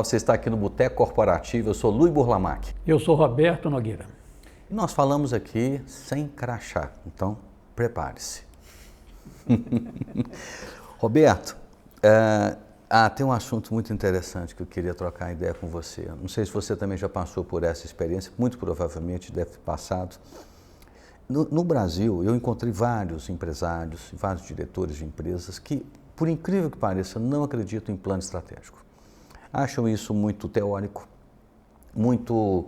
pessoal, você está aqui no Boteco Corporativo, eu sou Luiz Burlamac. Eu sou Roberto Nogueira. E nós falamos aqui sem crachá, então prepare-se. Roberto, tem um assunto muito interessante que eu queria trocar ideia com você. Não sei se você também já passou por essa experiência, muito provavelmente deve ter passado. No Brasil, eu encontrei vários empresários, vários diretores de empresas que, por incrível que pareça, não acreditam em plano estratégico. Acham isso muito teórico, muito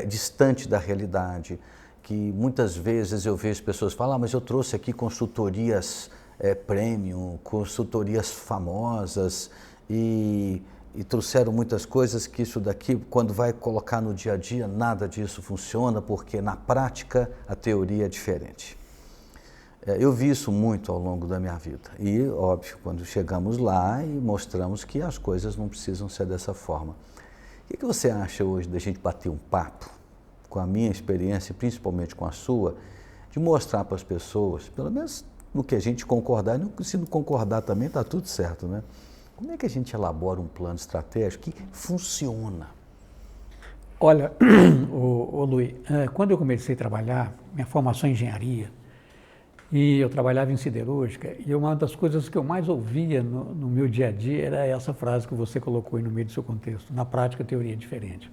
distante da realidade, que muitas vezes eu vejo pessoas falar, mas eu trouxe aqui consultorias premium, consultorias famosas e trouxeram muitas coisas que isso daqui, quando vai colocar no dia a dia, nada disso funciona, porque na prática a teoria é diferente. Eu vi isso muito ao longo da minha vida e, óbvio, quando chegamos lá e mostramos que as coisas não precisam ser dessa forma. O que você acha hoje da gente bater um papo, com a minha experiência, principalmente com a sua, de mostrar para as pessoas, pelo menos no que a gente concordar, e se não concordar também está tudo certo, né? Como é que a gente elabora um plano estratégico que funciona? Olha, Luiz, quando eu comecei a trabalhar, minha formação é engenharia, e eu trabalhava em siderúrgica, e uma das coisas que eu mais ouvia no meu dia a dia era essa frase que você colocou aí no meio do seu contexto: na prática a teoria é diferente.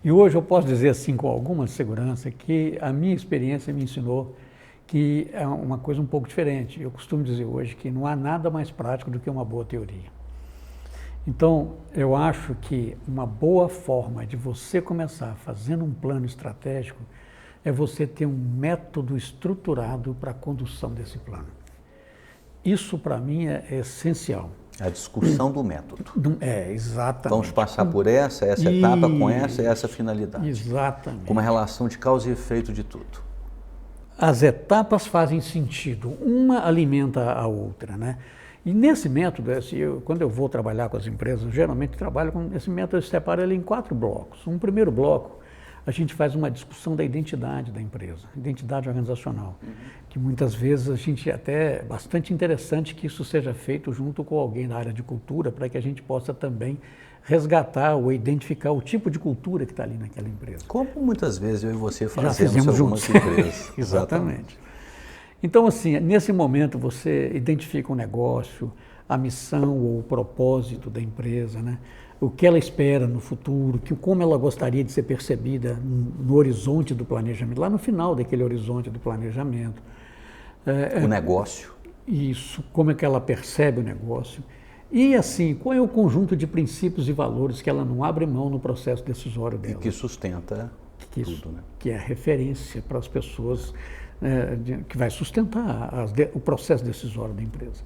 E hoje eu posso dizer assim com alguma segurança que a minha experiência me ensinou que é uma coisa um pouco diferente. Eu costumo dizer hoje que não há nada mais prático do que uma boa teoria. Então, eu acho que uma boa forma de você começar fazendo um plano estratégico é você ter um método estruturado para a condução desse plano. Isso, para mim, é essencial. A discussão do método. Exatamente. Vamos passar por essa etapa, com essa finalidade. Exatamente. Com uma relação de causa e efeito de tudo. As etapas fazem sentido, uma alimenta a outra, né? E nesse método, quando eu vou trabalhar com as empresas, eu geralmente trabalho com esse método, eu separo ele em 4 blocos. Um primeiro bloco, a gente faz uma discussão da identidade da empresa, identidade organizacional, que muitas vezes a gente até é bastante interessante que isso seja feito junto com alguém da área de cultura, para que a gente possa também resgatar ou identificar o tipo de cultura que está ali naquela empresa. Como muitas vezes eu e você fazemos algumas juntos. Empresas. Exatamente. Então, assim, nesse momento você identifica o negócio, a missão ou o propósito da empresa, né? O que ela espera no futuro, como ela gostaria de ser percebida no horizonte do planejamento, lá no final daquele horizonte do planejamento. O negócio. Isso, como é que ela percebe o negócio. E assim, qual é o conjunto de princípios e valores que ela não abre mão no processo decisório dela? E que sustenta tudo, né? Que é a referência para as pessoas, que vai sustentar o processo decisório da empresa.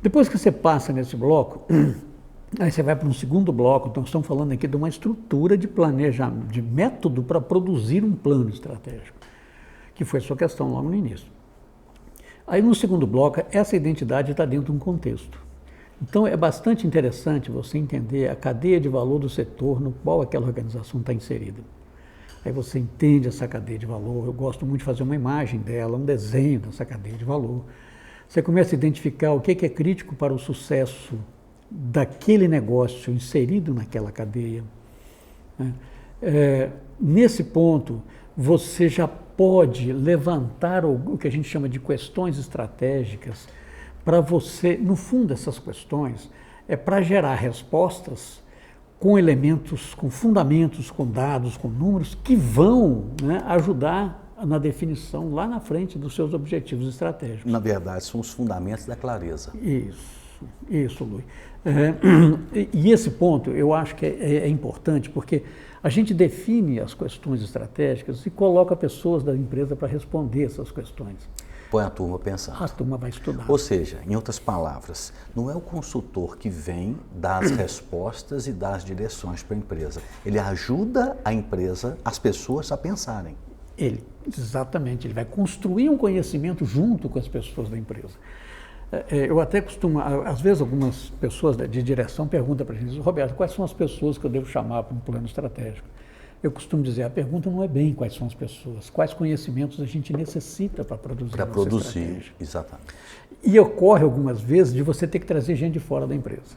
Depois que você passa nesse bloco, aí você vai para um segundo bloco. Então, estamos falando aqui de uma estrutura de planejamento, de método para produzir um plano estratégico, que foi a sua questão logo no início. Aí no segundo bloco, essa identidade está dentro de um contexto. Então, é bastante interessante você entender a cadeia de valor do setor no qual aquela organização está inserida. Aí você entende essa cadeia de valor. Eu gosto muito de fazer uma imagem dela, um desenho dessa cadeia de valor. Você começa a identificar o que é crítico para o sucesso daquele negócio inserido naquela cadeia. Nesse ponto, você já pode levantar o que a gente chama de questões estratégicas para você, no fundo, essas questões é para gerar respostas com elementos, com fundamentos, com dados, com números que vão, né, ajudar na definição lá na frente dos seus objetivos estratégicos. Na verdade, são os fundamentos da clareza. Isso, Luiz. E esse ponto eu acho que é importante, porque a gente define as questões estratégicas e coloca pessoas da empresa para responder essas questões. Põe a turma pensando. A turma vai estudar. Ou seja, em outras palavras, não é o consultor que vem, dá as respostas e dá as direções para a empresa. Ele ajuda a empresa, as pessoas a pensarem. Exatamente, ele vai construir um conhecimento junto com as pessoas da empresa. Eu até costumo, às vezes algumas pessoas de direção perguntam para a gente: Roberto, quais são as pessoas que eu devo chamar para um plano estratégico? Eu costumo dizer, a pergunta não é bem quais são as pessoas, quais conhecimentos a gente necessita para produzir Para produzir, exatamente. E ocorre algumas vezes de você ter que trazer gente de fora da empresa.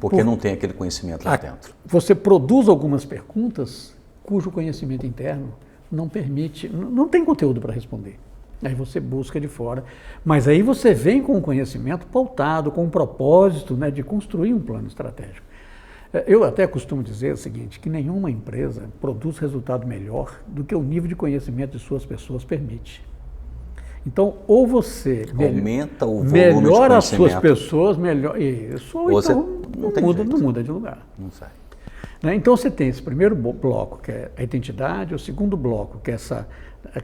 Porque não tem aquele conhecimento lá dentro. Você produz algumas perguntas cujo conhecimento interno não permite, não tem conteúdo para responder. Aí você busca de fora, mas aí você vem com o conhecimento pautado, com o propósito, né, de construir um plano estratégico. Eu até costumo dizer o seguinte, que nenhuma empresa produz resultado melhor do que o nível de conhecimento de suas pessoas permite. Então, ou você aumenta o volume melhora de as suas pessoas, melhor isso, ou você então não muda de lugar. Não sai. Então você tem esse primeiro bloco, que é a identidade, o segundo bloco, que é essa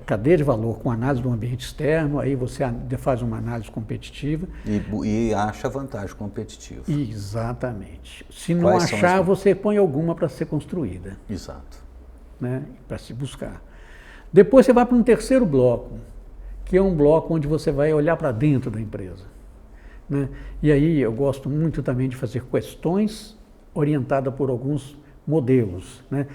cadeia de valor com análise do ambiente externo, aí você faz uma análise competitiva. E acha vantagem competitiva. Exatamente. Se não achar, você põe alguma para ser construída. Exato. Né, para se buscar. Depois você vai para um terceiro bloco, que é um bloco onde você vai olhar para dentro da empresa. Né? E aí eu gosto muito também de fazer questões orientadas por alguns modelos. Né?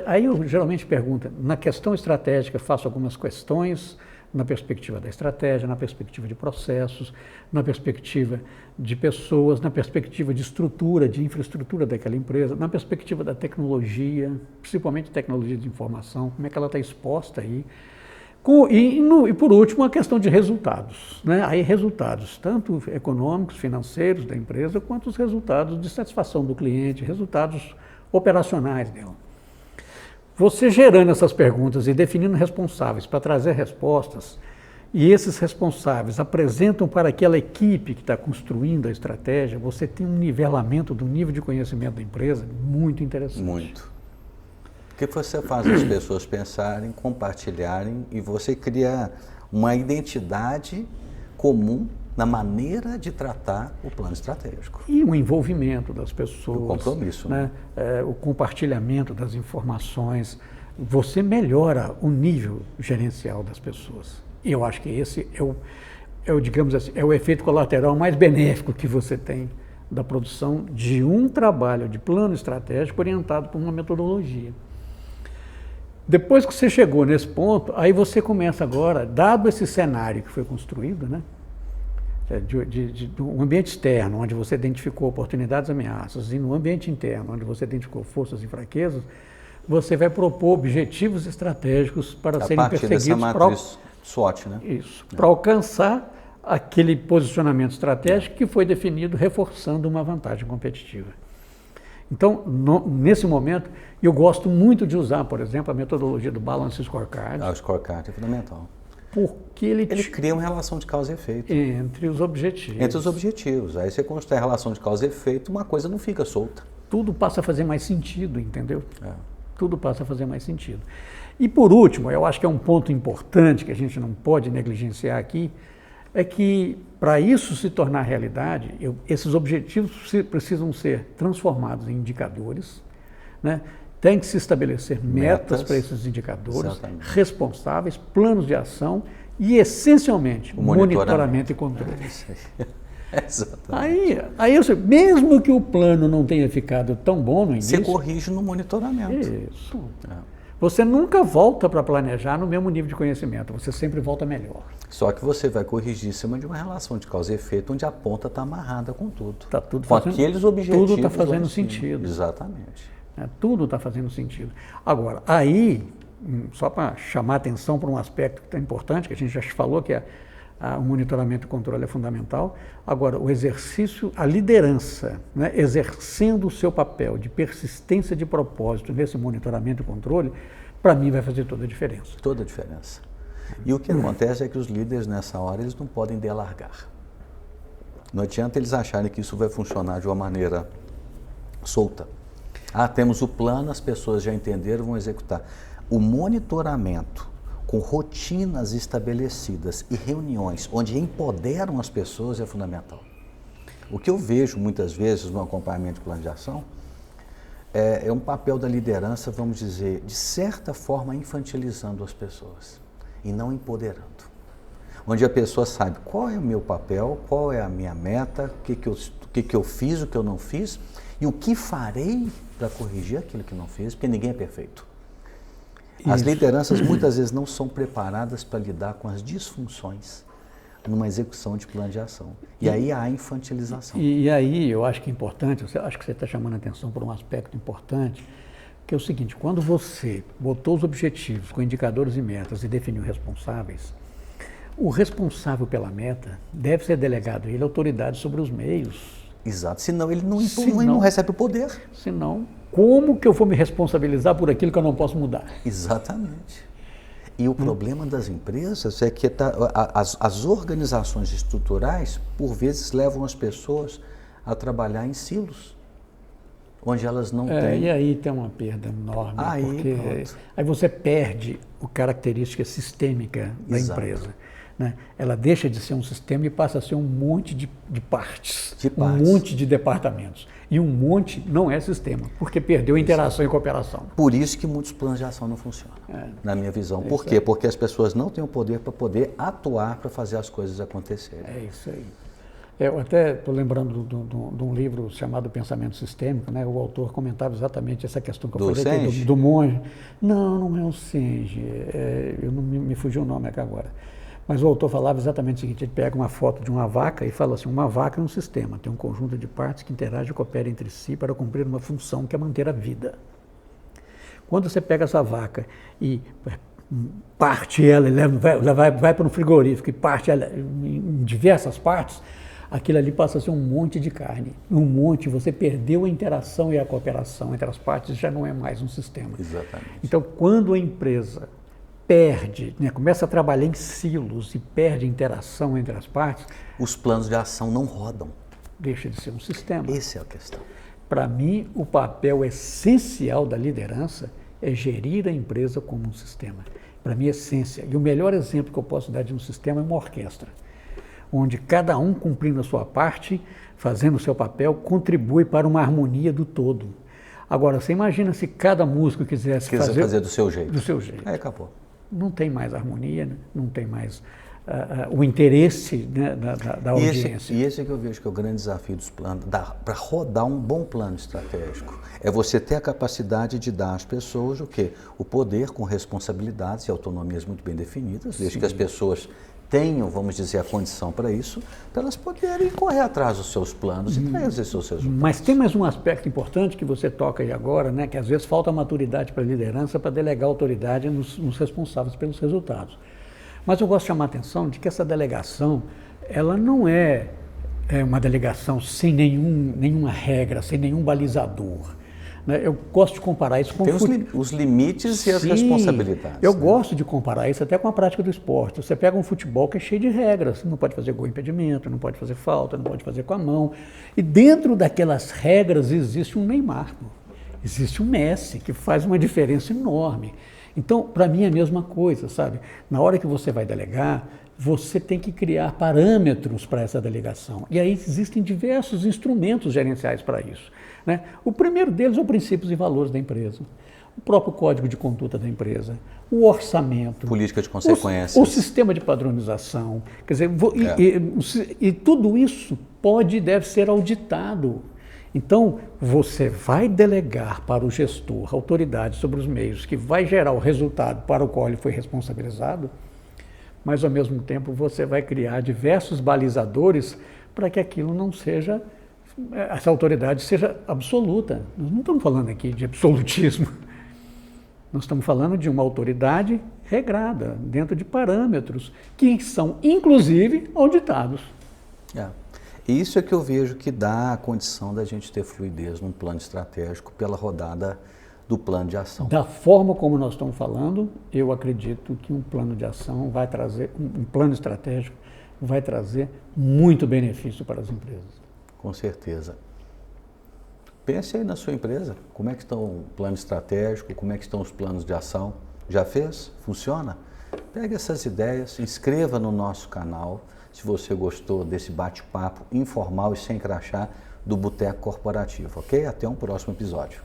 Aí eu geralmente pergunto, na questão estratégica, faço algumas questões na perspectiva da estratégia, na perspectiva de processos, na perspectiva de pessoas, na perspectiva de estrutura, de infraestrutura daquela empresa, na perspectiva da tecnologia, principalmente tecnologia de informação, como é que ela está exposta aí. E por último, a questão de resultados. Né? Aí resultados, tanto econômicos, financeiros da empresa, quanto os resultados de satisfação do cliente, resultados operacionais dela. Você gerando essas perguntas e definindo responsáveis para trazer respostas, e esses responsáveis apresentam para aquela equipe que está construindo a estratégia, você tem um nivelamento do nível de conhecimento da empresa muito interessante. Muito. Porque você faz as pessoas pensarem, compartilharem e você cria uma identidade comum na maneira de tratar o plano estratégico. E o envolvimento das pessoas. O compromisso. Né? O compartilhamento das informações. Você melhora o nível gerencial das pessoas. E eu acho que esse digamos assim, é o efeito colateral mais benéfico que você tem da produção de um trabalho de plano estratégico orientado por uma metodologia. Depois que você chegou nesse ponto, aí você começa agora, dado esse cenário que foi construído, né, de um ambiente externo, onde você identificou oportunidades e ameaças, e no ambiente interno, onde você identificou forças e fraquezas, você vai propor objetivos estratégicos para serem perseguidos SWOT, né? Isso, para alcançar aquele posicionamento estratégico que foi definido reforçando uma vantagem competitiva. Então, nesse momento, eu gosto muito de usar, por exemplo, a metodologia do Balance Scorecard. O scorecard é fundamental. Porque ele cria uma relação de causa e efeito. Entre os objetivos. Entre os objetivos. Aí você constrói a relação de causa e efeito, uma coisa não fica solta. Tudo passa a fazer mais sentido, entendeu? Tudo passa a fazer mais sentido. E por último, eu acho que é um ponto importante que a gente não pode negligenciar aqui, é que para isso se tornar realidade, esses objetivos precisam ser transformados em indicadores, né? Tem que se estabelecer metas para esses indicadores, exatamente, responsáveis, planos de ação e, essencialmente, o monitoramento e controle. Exatamente. Aí mesmo que o plano não tenha ficado tão bom no início... Você corrige no monitoramento. Isso. Você nunca volta para planejar no mesmo nível de conhecimento, você sempre volta melhor. Só que você vai corrigir em cima de uma relação de causa e efeito, onde a ponta está amarrada com tudo. Tá tudo com aqueles objetivos. Tudo está fazendo sentido. Exatamente. Tudo está fazendo sentido. Agora, aí, só para chamar a atenção para um aspecto que é importante, que a gente já falou que o monitoramento e controle é fundamental. Agora, o exercício, a liderança, né, exercendo o seu papel de persistência de propósito nesse monitoramento e controle, para mim vai fazer toda a diferença. Toda a diferença. E o que acontece é que os líderes nessa hora, eles não podem delargar. Não adianta eles acharem que isso vai funcionar de uma maneira solta. Temos o plano, as pessoas já entenderam, vão executar. O monitoramento com rotinas estabelecidas e reuniões onde empoderam as pessoas é fundamental. O que eu vejo muitas vezes no acompanhamento de plano de ação é um papel da liderança, vamos dizer, de certa forma infantilizando as pessoas e não empoderando. Onde a pessoa sabe qual é o meu papel, qual é a minha meta, o que eu fiz, o que eu não fiz e o que farei para corrigir aquilo que não fiz, porque ninguém é perfeito. As lideranças muitas vezes não são preparadas para lidar com as disfunções, numa execução de plano de ação. E aí há a infantilização. E aí eu acho que é importante, acho que você está chamando a atenção por um aspecto importante, que é o seguinte: quando você botou os objetivos com indicadores e metas e definiu responsáveis, o responsável pela meta deve ser delegado a ele autoridade sobre os meios. Exato, senão ele não recebe o poder. Senão, como que eu vou me responsabilizar por aquilo que eu não posso mudar? Exatamente. E o problema das empresas é que as organizações estruturais, por vezes, levam as pessoas a trabalhar em silos, onde elas não têm... E aí tem uma perda enorme, porque aí você perde a característica sistêmica da empresa. Né? Ela deixa de ser um sistema e passa a ser um monte de partes, um monte de departamentos. E um monte não é sistema, porque perdeu a interação e cooperação. Por isso que muitos planos de ação não funcionam, na minha visão. Por quê? Porque as pessoas não têm o poder para poder atuar para fazer as coisas acontecerem. É isso aí. Eu até estou lembrando de um livro chamado Pensamento Sistêmico, né? O autor comentava exatamente essa questão que eu falei aqui, do monge. Não é o Senge, eu não me fugiu o nome aqui agora. Mas o autor falava exatamente o seguinte: ele pega uma foto de uma vaca e fala assim: uma vaca é um sistema, tem um conjunto de partes que interagem e cooperam entre si para cumprir uma função que é manter a vida. Quando você pega essa vaca e parte ela, vai para um frigorífico e parte ela em diversas partes, aquilo ali passa a ser um monte de carne. Você perdeu a interação e a cooperação entre as partes, já não é mais um sistema. Exatamente. Então, quando a empresa perde, começa a trabalhar em silos e perde a interação entre as partes, os planos de ação não rodam. Deixa de ser um sistema. Essa é a questão. Para mim, o papel essencial da liderança é gerir a empresa como um sistema. Para mim, é essência. E o melhor exemplo que eu posso dar de um sistema é uma orquestra, onde cada um, cumprindo a sua parte, fazendo o seu papel, contribui para uma harmonia do todo. Agora, você imagina se cada músico quisesse fazer do seu jeito. Do seu jeito. Aí acabou. Não tem mais harmonia, não tem mais o interesse, né, da audiência. E esse é que eu vejo que é o grande desafio dos planos, para rodar um bom plano estratégico. É você ter a capacidade de dar às pessoas o quê? O poder com responsabilidades e autonomias muito bem definidas, desde que as pessoas tenham, vamos dizer, a condição para isso, para elas poderem correr atrás dos seus planos e trazer seus resultados. Mas tem mais um aspecto importante que você toca aí agora, né, que às vezes falta maturidade para a liderança para delegar autoridade nos responsáveis pelos resultados. Mas eu gosto de chamar a atenção de que essa delegação, ela não é uma delegação sem nenhuma regra, sem nenhum balizador. Eu gosto de comparar isso com... Tem os limites e as responsabilidades. Eu gosto de comparar isso até com a prática do esporte. Você pega um futebol que é cheio de regras. Você não pode fazer gol impedimento, não pode fazer falta, não pode fazer com a mão. E dentro daquelas regras existe um Neymar, existe um Messi, que faz uma diferença enorme. Então, para mim é a mesma coisa, sabe? Na hora que você vai delegar, você tem que criar parâmetros para essa delegação. E aí existem diversos instrumentos gerenciais para isso. Né? O primeiro deles é o princípios e valores da empresa, o próprio código de conduta da empresa, o orçamento, política de consequências, o sistema de padronização. Quer dizer, e tudo isso pode e deve ser auditado. Então, você vai delegar para o gestor autoridade sobre os meios que vai gerar o resultado para o qual ele foi responsabilizado, mas, ao mesmo tempo, você vai criar diversos balizadores para que aquilo não seja, essa autoridade seja absoluta. Nós não estamos falando aqui de absolutismo. Nós estamos falando de uma autoridade regrada, dentro de parâmetros, que são, inclusive, auditados. Isso é que eu vejo que dá a condição da gente ter fluidez num plano estratégico pela rodada do plano de ação. Da forma como nós estamos falando, eu acredito que um plano de ação vai trazer, um plano estratégico vai trazer muito benefício para as empresas. Com certeza. Pense aí na sua empresa, como é que está o plano estratégico, como é que estão os planos de ação. Já fez? Funciona? Pegue essas ideias, inscreva no nosso canal, se você gostou desse bate-papo informal e sem crachá do Boteco Corporativo, ok? Até um próximo episódio.